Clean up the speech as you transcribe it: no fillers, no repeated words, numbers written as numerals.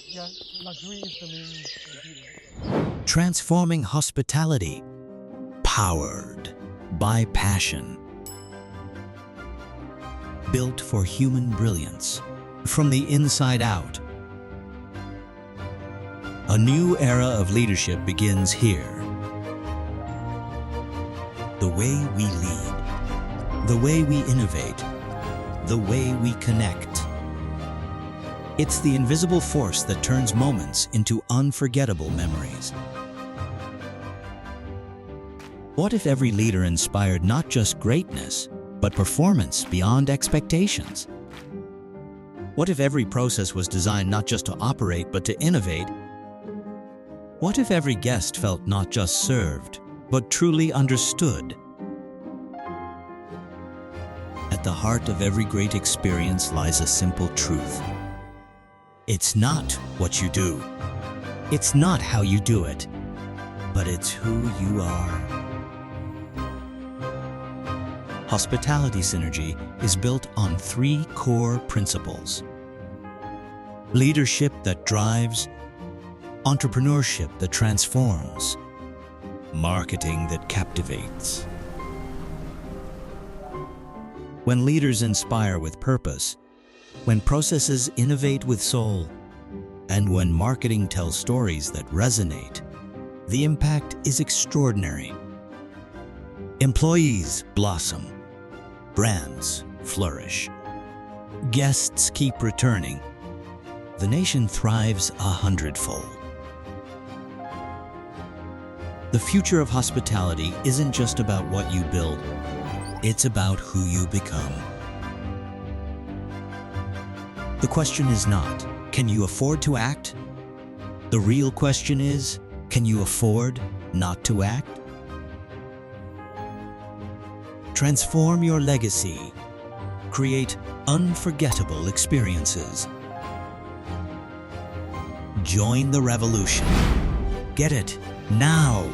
yeah, luxury is the main. Transforming hospitality, powered by passion. Built for human brilliance, from the inside out. A new era of leadership begins here. The way we lead, the way we innovate, the way we connect. It's the invisible force that turns moments into unforgettable memories. What if every leader inspired not just greatness, but performance beyond expectations? What if every process was designed not just to operate, but to innovate? What if every guest felt not just served, but truly understood? At the heart of every great experience lies a simple truth. It's not what you do. It's not how you do it, but it's who you are. Hospitality Synergy is built on 3 core principles: leadership that drives, entrepreneurship that transforms, marketing that captivates. When leaders inspire with purpose, when processes innovate with soul, and when marketing tells stories that resonate, the impact is extraordinary. Employees blossom, brands flourish, guests keep returning, the nation thrives 100-fold. The future of hospitality isn't just about what you build, it's about who you become. The question is not, can you afford to act? The real question is, can you afford not to act? Transform your legacy. Create unforgettable experiences. Join the revolution. Get it now.